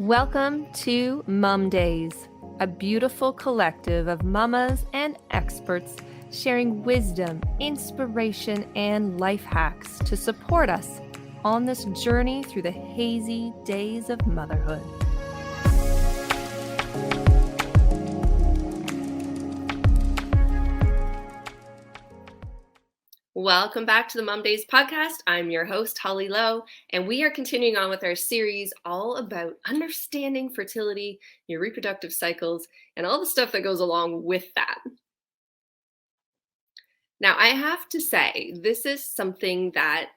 Welcome to Momdaze, a beautiful collective of mamas and experts sharing wisdom, inspiration, and life hacks to support us on this journey through the hazy days of motherhood. Welcome back to the Momdaze podcast. I'm your host, Holly Lowe, and we are continuing on with our series all about understanding fertility, your reproductive cycles, and all the stuff that goes along with that. Now, I have to say, this is something that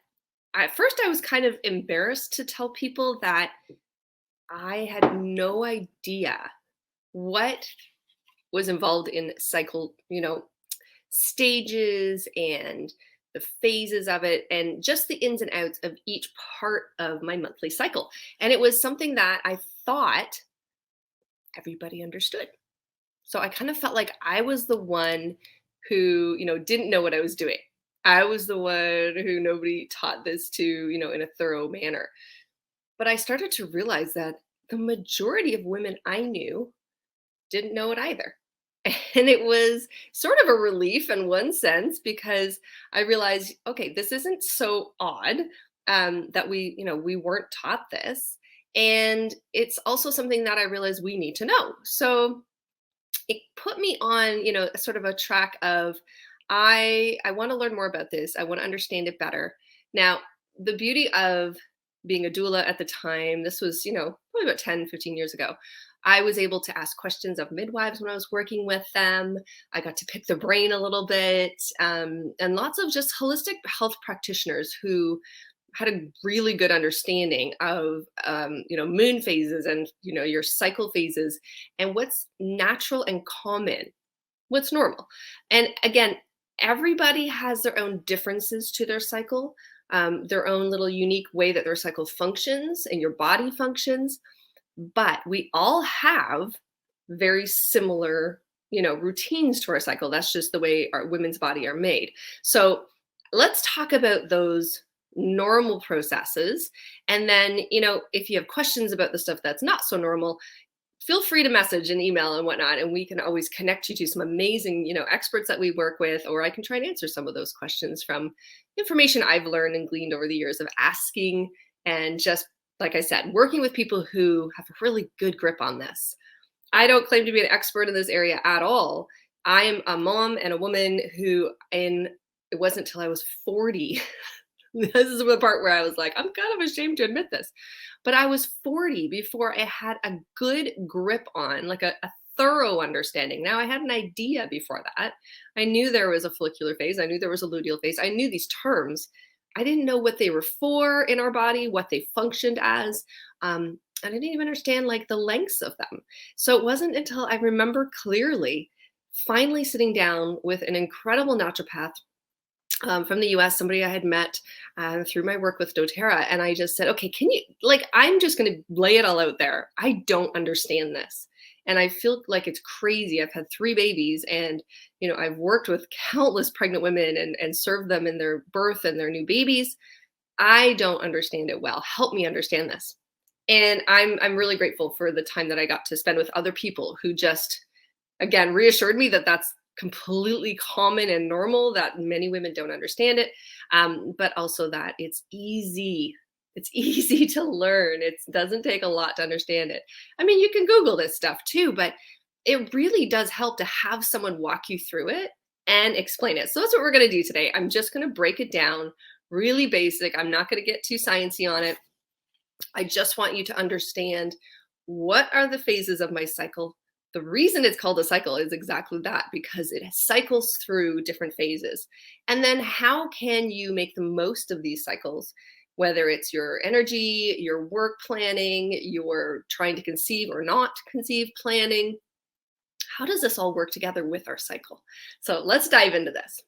at first I was kind of embarrassed to tell people that I had no idea what was involved in cycle, stages and the phases of it and just the ins and outs of each part of my monthly cycle. And it was something that I thought everybody understood. So I kind of felt like I was the one who, didn't know what I was doing. I was the one who nobody taught this to, in a thorough manner. But I started to realize that the majority of women I knew didn't know it either. And it was sort of a relief in one sense because I realized, okay, this isn't so odd that we weren't taught this. And it's also something that I realized we need to know. So it put me on, sort of a track of I want to learn more about this. I want to understand it better. Now, the beauty of being a doula at the time, this was, probably about 10, 15 years ago. I was able to ask questions of midwives when I was working with them. I got to pick their brain a little bit, and lots of just holistic health practitioners who had a really good understanding of, moon phases and, your cycle phases and what's natural and common, what's normal. And again, everybody has their own differences to their cycle, their own little unique way that their cycle functions and your body functions. But we all have very similar, routines to our cycle. That's just the way our women's body are made. So let's talk about those normal processes. And then, if you have questions about the stuff that's not so normal, feel free to message and email and whatnot. And we can always connect you to some amazing, experts that we work with, or I can try and answer some of those questions from information I've learned and gleaned over the years of asking and just, like I said, working with people who have a really good grip on this. I don't claim to be an expert in this area at all. I am a mom and a woman who, and it wasn't until I was 40. This is the part where I was like, I'm kind of ashamed to admit this, but I was 40 before I had a good grip on, like a thorough understanding. Now I had an idea before that. I knew there was a follicular phase. I knew there was a luteal phase. I knew these terms. I didn't know what they were for in our body, what they functioned as. And I didn't even understand like the lengths of them. So it wasn't until I remember clearly finally sitting down with an incredible naturopath from the US, somebody I had met through my work with doTERRA. And I just said, okay, I'm just going to lay it all out there. I don't understand this. And I feel like it's crazy. I've had 3 babies and, I've worked with countless pregnant women and served them in their birth and their new babies. I don't understand it well. Help me understand this. And I'm really grateful for the time that I got to spend with other people who just, again, reassured me that that's completely common and normal, that many women don't understand it, but also that it's easy. It's easy to learn. It doesn't take a lot to understand it. I mean, you can Google this stuff too, but it really does help to have someone walk you through it and explain it. So that's what we're going to do today. I'm just going to break it down really basic. I'm not going to get too sciencey on it. I just want you to understand what are the phases of my cycle. The reason it's called a cycle is exactly that, because it cycles through different phases. And then how can you make the most of these cycles, whether it's your energy, your work planning, your trying to conceive or not conceive planning. How does this all work together with our cycle? So let's dive into this.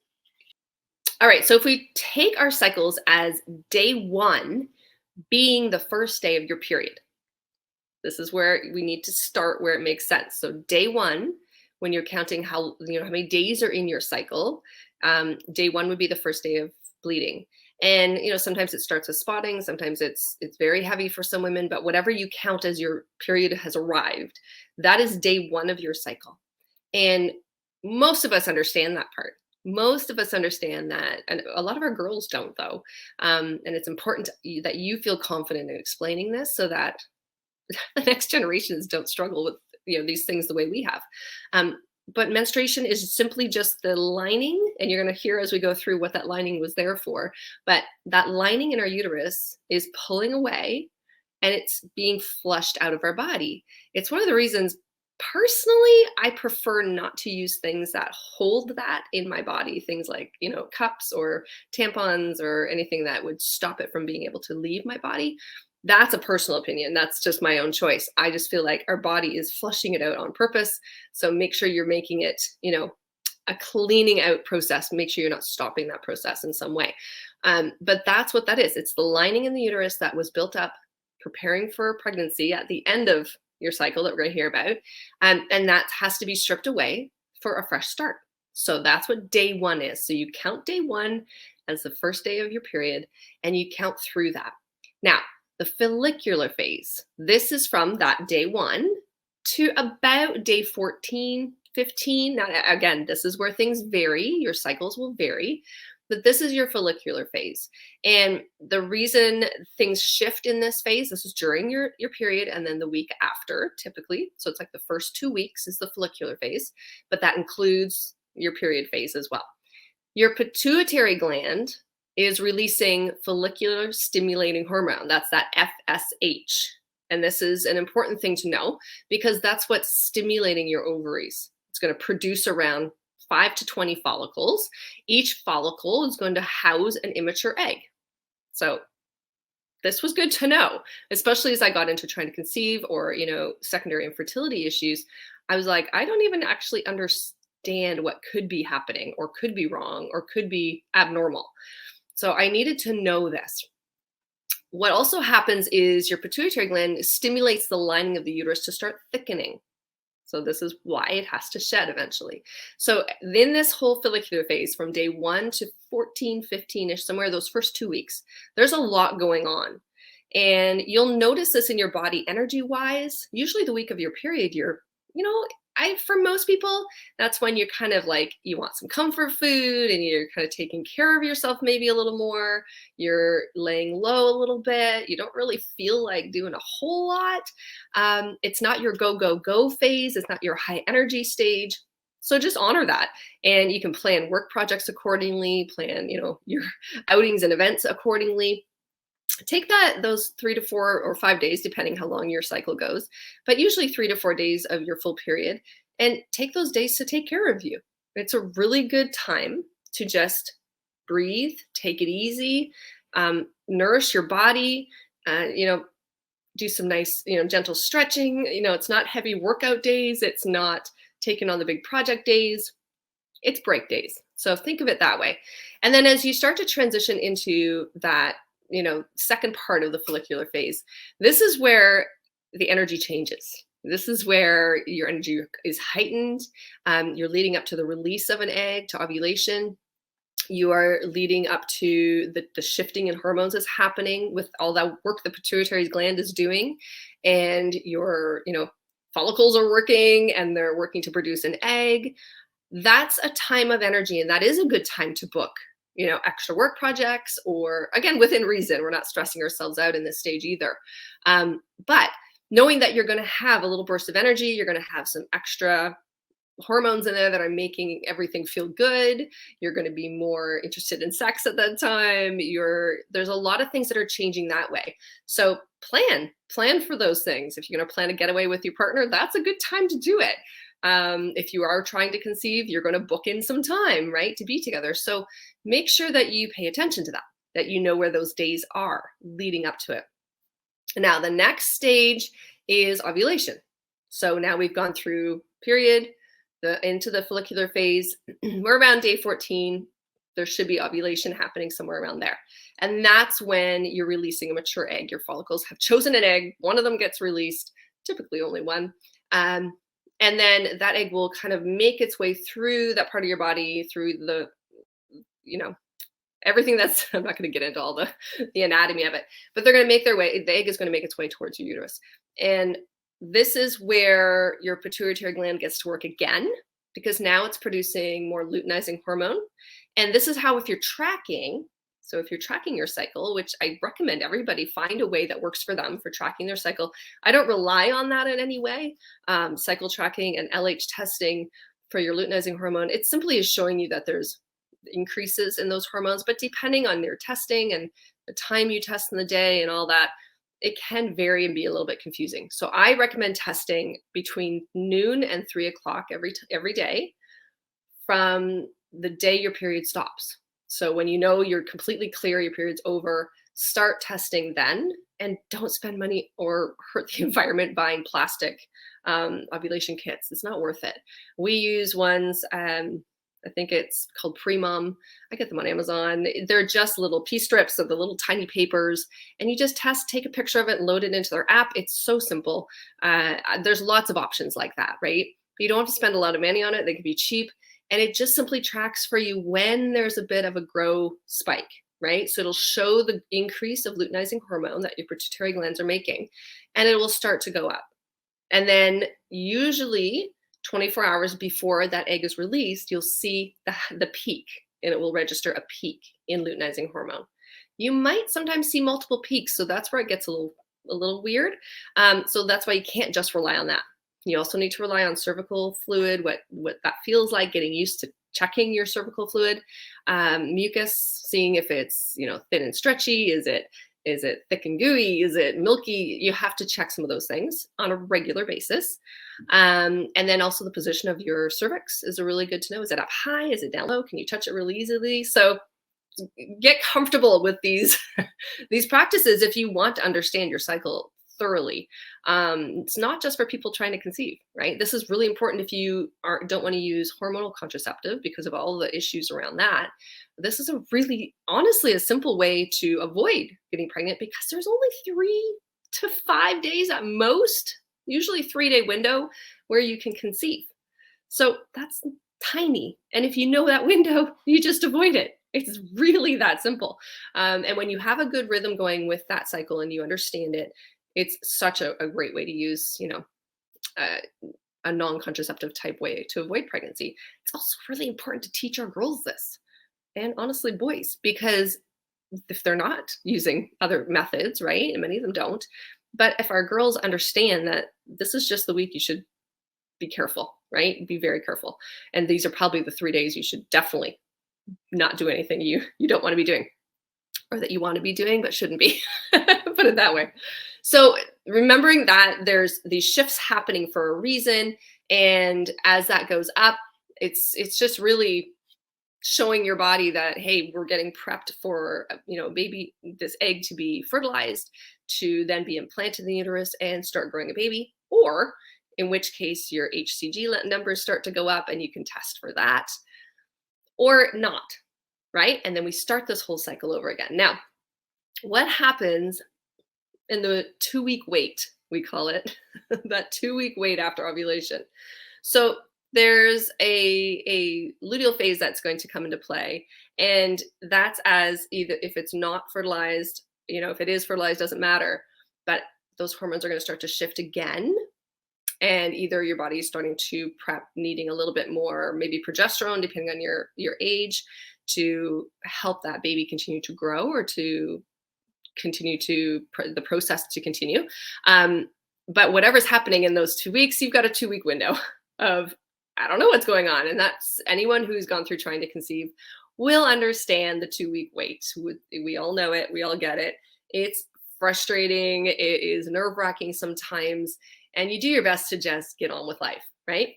All right, so if we take our cycles as day 1 being the first day of your period, this is where we need to start where it makes sense. So day 1, when you're counting how many days are in your cycle, day 1 would be the first day of bleeding. And sometimes it starts with spotting, sometimes it's very heavy for some women, but whatever you count as your period has arrived, that is day 1 of your cycle. And most of us understand that part. Most of us understand that, and a lot of our girls don't, though. And it's important that you feel confident in explaining this so that the next generations don't struggle with these things the way we have. But menstruation is simply just the lining, and you're going to hear as we go through what that lining was there for. But that lining in our uterus is pulling away, and it's being flushed out of our body. It's one of the reasons, personally, I prefer not to use things that hold that in my body, things like cups or tampons or anything that would stop it from being able to leave my body. That's a personal opinion. That's just my own choice. I just feel like our body is flushing it out on purpose. So make sure you're making it, a cleaning out process. Make sure you're not stopping that process in some way. But that's what that is. It's the lining in the uterus that was built up preparing for pregnancy at the end of your cycle that we're going to hear about. And that has to be stripped away for a fresh start. So that's what day 1 is. So you count day 1 as the first day of your period, and you count through that. Now, the follicular phase, this is from that day 1 to about day 14, 15. Now, again, this is where things vary. Your cycles will vary, but this is your follicular phase. And the reason things shift in this phase, this is during your period and then the week after, typically. So it's like the first 2 weeks is the follicular phase, but that includes your period phase as well. Your pituitary gland is releasing follicular stimulating hormone. That's that FSH. And this is an important thing to know because that's what's stimulating your ovaries. It's going to produce around 5 to 20 follicles. Each follicle is going to house an immature egg. So this was good to know, especially as I got into trying to conceive or, secondary infertility issues. I was like, I don't even actually understand what could be happening or could be wrong or could be abnormal. So I needed to know this. What also happens is your pituitary gland stimulates the lining of the uterus to start thickening. So this is why it has to shed eventually. So in this whole follicular phase from day 1 to 14, 15-ish, somewhere those first 2 weeks, there's a lot going on. And you'll notice this in your body energy-wise. Usually the week of your period, you're, for most people, that's when you're kind of like, you want some comfort food and you're kind of taking care of yourself maybe a little more. You're laying low a little bit. You don't really feel like doing a whole lot. It's not your go, go, go phase. It's not your high energy stage. So just honor that. And you can plan work projects accordingly, plan, your outings and events accordingly. Take those 3 to 4 or 5 days, depending how long your cycle goes, but usually 3 to 4 days of your full period, and take those days to take care of you. It's a really good time to just breathe, take it easy, nourish your body, do some nice, gentle stretching. It's not heavy workout days. It's not taking on the big project days. It's break days. So think of it that way. And then as you start to transition into that, second part of the follicular phase, this is where the energy changes. This is where your energy is heightened. You're leading up to the release of an egg, to ovulation. You are leading up to the shifting in hormones is happening with all that work the pituitary gland is doing. And your, follicles are working and they're working to produce an egg. That's a time of energy, and that is a good time to book extra work projects, or again, within reason. We're not stressing ourselves out in this stage either. But knowing that you're going to have a little burst of energy, you're going to have some extra hormones in there that are making everything feel good. You're going to be more interested in sex at that time. There's a lot of things that are changing that way. So plan for those things. If you're going to plan a getaway with your partner, that's a good time to do it. If you are trying to conceive, you're going to book in some time, right, to be together. So make sure that you pay attention to that you know where those days are leading up to it. Now, the next stage is ovulation. So now we've gone through period, into the follicular phase. We're around day 14. There should be ovulation happening somewhere around there. And that's when you're releasing a mature egg. Your follicles have chosen an egg. One of them gets released, typically only one. And then that egg will kind of make its way through that part of your body, through the, everything that's, I'm not going to get into all the anatomy of it, but they're going to make their way, the egg is going to make its way towards your uterus. And this is where your pituitary gland gets to work again, because now it's producing more luteinizing hormone. And this is how, if you're tracking, so if you're tracking your cycle, which I recommend everybody find a way that works for them for tracking their cycle. I don't rely on that in any way. Cycle tracking and LH testing for your luteinizing hormone, it simply is showing you that there's increases in those hormones, but depending on your testing and the time you test in the day and all that, it can vary and be a little bit confusing. So I recommend testing between noon and 3 o'clock every day from the day your period stops. So when you know you're completely clear, your period's over, start testing then, and don't spend money or hurt the environment buying plastic ovulation kits. It's not worth it. We use ones, I think it's called Pre-Mom. I get them on Amazon. They're just little pea strips of the little tiny papers, and you just take a picture of it and load it into their app. It's so simple. There's lots of options like that, right? You don't have to spend a lot of money on it. They can be cheap, and it just simply tracks for you when there's a bit of a grow spike, right? So it'll show the increase of luteinizing hormone that your pituitary glands are making, and it will start to go up. And then usually 24 hours before that egg is released, you'll see the peak, and it will register a peak in luteinizing hormone. You might sometimes see multiple peaks, so that's where it gets a little weird. So that's why you can't just rely on that. You also need to rely on cervical fluid, what that feels like, getting used to checking your cervical fluid, mucus, seeing if it's thin and stretchy. Is it thick and gooey? Is it milky? You have to check some of those things on a regular basis. And then also the position of your cervix is a really good to know. Is it up high? Is it down low? Can you touch it really easily? So get comfortable with these these practices if you want to understand your cycle thoroughly. It's not just for people trying to conceive, right? This is really important if you don't want to use hormonal contraceptive because of all the issues around that. This is a really, honestly, a simple way to avoid getting pregnant, because there's only 3 to 5 days at most, usually 3-day window where you can conceive. So that's tiny. And if you know that window, you just avoid it. It's really that simple. And when you have a good rhythm going with that cycle and you understand it, it's such a great way to use, a non-contraceptive type way to avoid pregnancy. It's also really important to teach our girls this, and honestly boys, because if they're not using other methods, right, and many of them don't, but if our girls understand that this is just the week you should be careful, right, be very careful, and these are probably the 3 days you should definitely not do anything you don't want to be doing, or that you want to be doing but shouldn't be. Put it that way. So remembering that there's these shifts happening for a reason, and as that goes up, it's just really showing your body that, hey, we're getting prepped for baby, this egg to be fertilized, to then be implanted in the uterus and start growing a baby, or in which case your HCG numbers start to go up and you can test for that, or not, right? And then we start this whole cycle over again. Now, what happens in the 2-week wait, we call it, that 2-week wait after ovulation? So there's a luteal phase that's going to come into play, and that's as either, if it's not fertilized, if it is fertilized, doesn't matter, but those hormones are going to start to shift again, and either your body is starting to prep, needing a little bit more, maybe progesterone, depending on your age, to help that baby continue to grow, or to continue to the process to continue. But whatever's happening in those 2 weeks, you've got a 2-week window of, I don't know what's going on. And that's, anyone who's gone through trying to conceive will understand the 2-week wait. We all know it. We all get it. It's frustrating. It is nerve-wracking sometimes. And you do your best to just get on with life, right?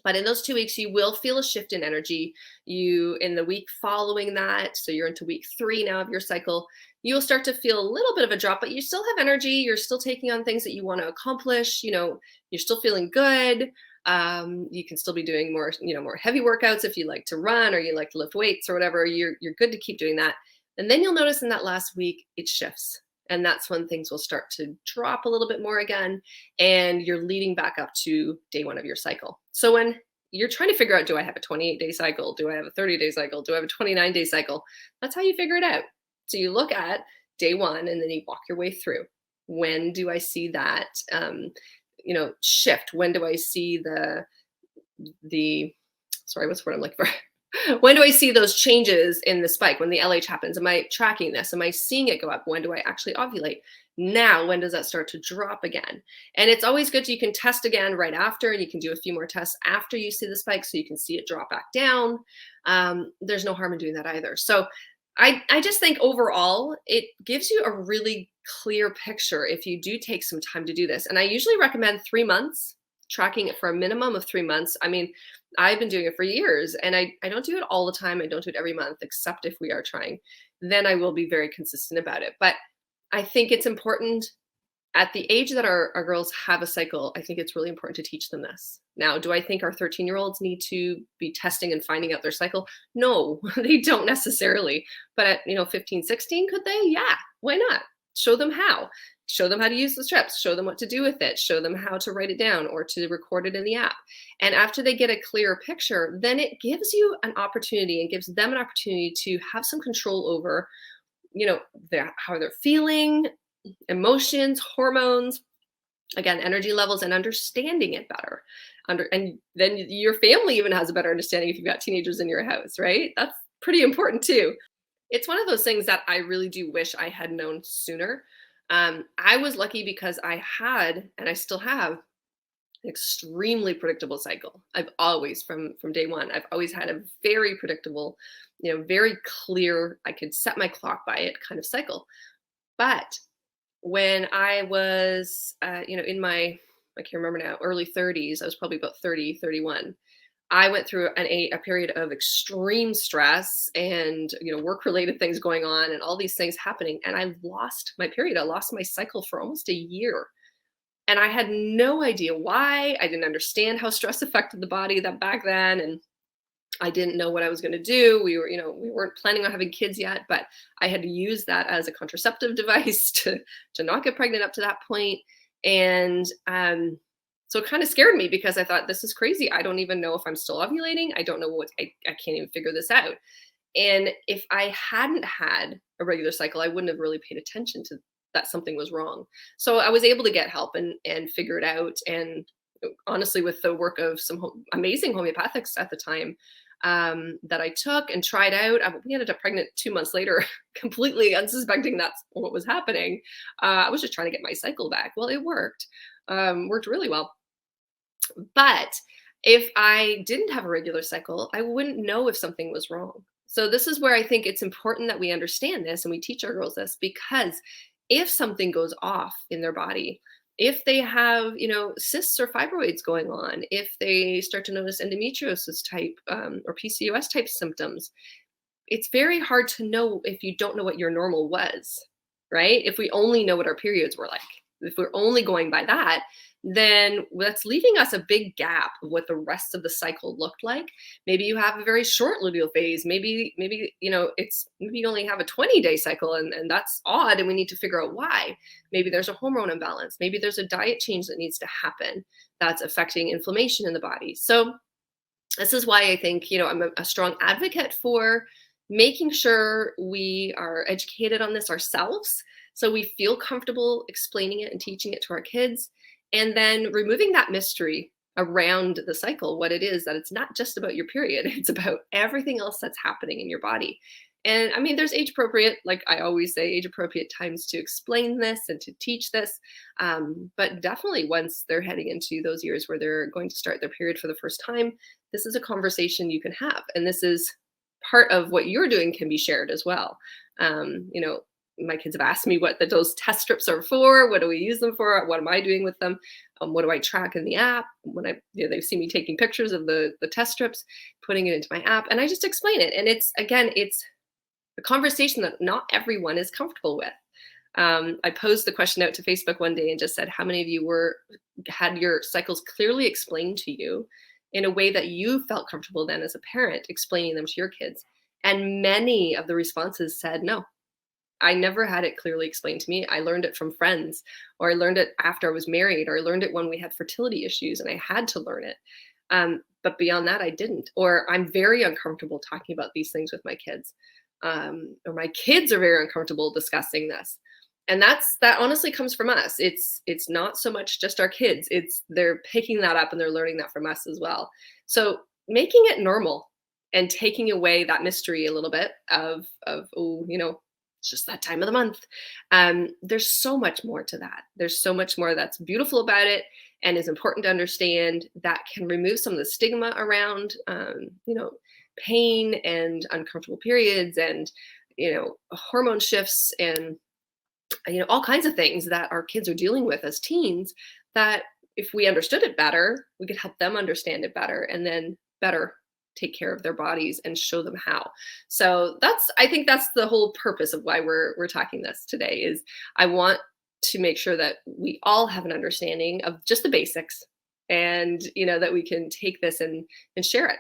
But in those 2 weeks, you will feel a shift in energy. In the week following that, so you're into week 3 now of your cycle, you will start to feel a little bit of a drop, but you still have energy. You're still taking on things that you want to accomplish. You're still feeling good. You can still be doing more, more heavy workouts if you like to run or you like to lift weights or whatever. You're good to keep doing that. And then you'll notice in that last week, it shifts. And that's when things will start to drop a little bit more again. And you're leading back up to day 1 of your cycle. So when you're trying to figure out, do I have a 28-day cycle? Do I have a 30-day cycle? Do I have a 29-day cycle? That's how you figure it out. So you look at day one and then you walk your way through. When do I see that shift? When do I see the sorry, what's the word I'm looking for? When do I see those changes in the spike? When the LH happens, am I tracking this? Am I seeing it go up? When do I actually ovulate? Now, when does that start to drop again? And it's always good. You can test again right after, and you can do a few more tests after you see the spike so you can see it drop back down. There's no harm in doing that either. So I just think overall, it gives you a really clear picture if you do take some time to do this. And I usually recommend 3 months, tracking it for a minimum of 3 months. I mean, I've been doing it for years, and I don't do it all the time. I don't do it every month, except if we are trying. Then I will be very consistent about it. But I think it's important at the age that our girls have a cycle. I think it's really important to teach them this. Now, do I think our 13-year-olds need to be testing and finding out their cycle? No, they don't necessarily. But at 15, 16, could they? Yeah, why not? Show them how. Show them how to use the strips. Show them what to do with it. Show them how to write it down or to record it in the app. And after they get a clearer picture, then it gives you an opportunity and gives them an opportunity to have some control over, how they're feeling, emotions, hormones, again, energy levels, and understanding it better. And then your family even has a better understanding if you've got teenagers in your house, right? That's pretty important too. It's one of those things that I really do wish I had known sooner. I was lucky because I had, and I still have, an extremely predictable cycle. I've always, from day one, I've always had a very predictable, very clear, I could set my clock by it kind of cycle. But when I was, in my, I can't remember now, early 30s, I was probably about 30, 31. I went through a period of extreme stress and, work-related things going on and all these things happening. And I lost my period. I lost my cycle for almost a year. And I had no idea why. I didn't understand how stress affected the body that back then. And I didn't know what I was going to do. We weren't planning on having kids yet, but I had to use that as a contraceptive device to not get pregnant up to that point. And, so it kind of scared me because I thought, this is crazy. I don't even know if I'm still ovulating. I don't know I can't even figure this out. And if I hadn't had a regular cycle, I wouldn't have really paid attention to that something was wrong. So I was able to get help and figure it out. And honestly, with the work of some amazing homeopathics at the time that I took and tried out, we ended up pregnant 2 months later, completely unsuspecting that's what was happening. I was just trying to get my cycle back. Well, it worked really well. But if I didn't have a regular cycle, I wouldn't know if something was wrong. So this is where I think it's important that we understand this and we teach our girls this, because if something goes off in their body, if they have, cysts or fibroids going on, if they start to notice endometriosis type or PCOS type symptoms, it's very hard to know if you don't know what your normal was, right? If we only know what our periods were like, if we're only going by that, then that's leaving us a big gap of what the rest of the cycle looked like. Maybe you have a very short luteal phase. Maybe you only have a 20-day cycle, and that's odd, and we need to figure out why. Maybe there's a hormone imbalance. Maybe there's a diet change that needs to happen that's affecting inflammation in the body. So this is why I think, I'm a strong advocate for making sure we are educated on this ourselves, so we feel comfortable explaining it and teaching it to our kids. And then removing that mystery around the cycle, what it is, that it's not just about your period, it's about everything else that's happening in your body. And I mean, there's age appropriate, like I always say, age appropriate times to explain this and to teach this. But definitely once they're heading into those years where they're going to start their period for the first time, this is a conversation you can have. And this is part of what you're doing can be shared as well. My kids have asked me what those test strips are for. What do we use them for? What am I doing with them? What do I track in the app? When they've seen me taking pictures of the test strips, putting it into my app, and I just explain it. And it's a conversation that not everyone is comfortable with. I posed the question out to Facebook one day and just said, how many of you had your cycles clearly explained to you in a way that you felt comfortable then as a parent explaining them to your kids? And many of the responses said no. I never had it clearly explained to me. I learned it from friends, or I learned it after I was married, or I learned it when we had fertility issues and I had to learn it. But beyond that, I didn't. Or I'm very uncomfortable talking about these things with my kids. Or my kids are very uncomfortable discussing this. And that honestly comes from us. It's not so much just our kids. It's they're picking that up and they're learning that from us as well. So making it normal and taking away that mystery a little bit of oh, it's just that time of the month. There's so much more to that. There's so much more that's beautiful about it and is important to understand that can remove some of the stigma around, pain and uncomfortable periods and, hormone shifts and, all kinds of things that our kids are dealing with as teens that if we understood it better, we could help them understand it better and then better take care of their bodies and show them how. So I think that's the whole purpose of why we're talking this today is I want to make sure that we all have an understanding of just the basics and, that we can take this and share it.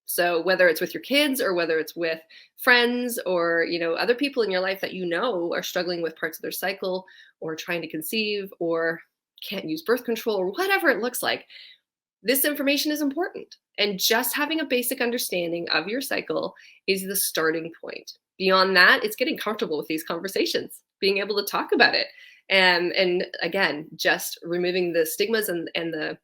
So whether it's with your kids or whether it's with friends or, other people in your life that are struggling with parts of their cycle or trying to conceive or can't use birth control or whatever it looks like, this information is important. And just having a basic understanding of your cycle is the starting point. Beyond that, it's getting comfortable with these conversations, being able to talk about it. And again, just removing the stigmas and the,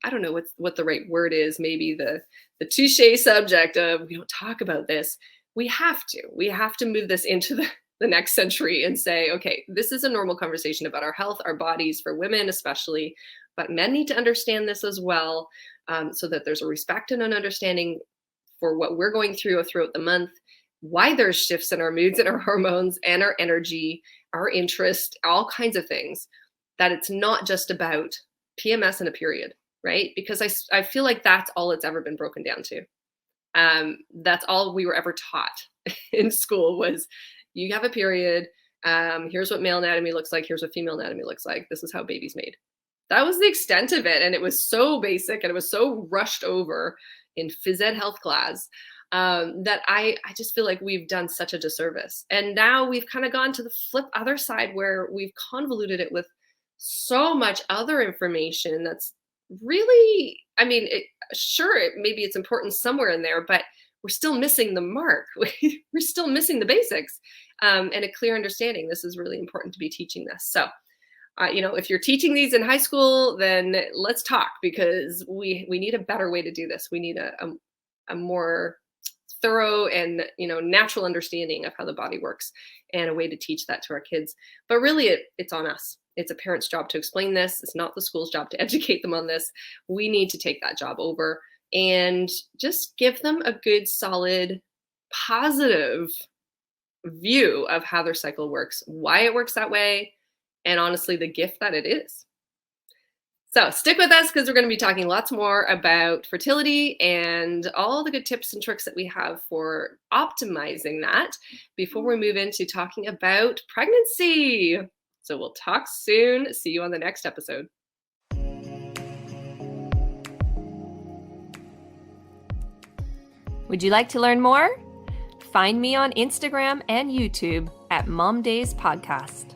I don't know what the right word is, maybe the touche subject of we don't talk about this. We have to move this into the next century and say, okay, this is a normal conversation about our health, our bodies, for women especially, but men need to understand this as well, so that there's a respect and an understanding for what we're going through throughout the month, why there's shifts in our moods and our hormones and our energy, our interest, all kinds of things, that it's not just about PMS and a period, right? Because I feel like that's all it's ever been broken down to. That's all we were ever taught in school was you have a period. Here's what male anatomy looks like. Here's what female anatomy looks like. This is how baby's made. That was the extent of it. And it was so basic and it was so rushed over in phys ed health class that I just feel like we've done such a disservice. And now we've kind of gone to the flip other side where we've convoluted it with so much other information that's really, maybe it's important somewhere in there, but we're still missing the mark. We're still missing the basics and a clear understanding. This is really important to be teaching this. So, if you're teaching these in high school, then let's talk because we need a better way to do this. We need a more thorough and natural understanding of how the body works and a way to teach that to our kids. But really, it's on us. It's a parent's job to explain this. It's not the school's job to educate them on this. We need to take that job over and just give them a good, solid, positive view of how their cycle works, why it works that way, and honestly, the gift that it is. So stick with us because we're going to be talking lots more about fertility and all the good tips and tricks that we have for optimizing that before we move into talking about pregnancy. So we'll talk soon. See you on the next episode. Would you like to learn more? Find me on Instagram and YouTube at Momdaze Podcast.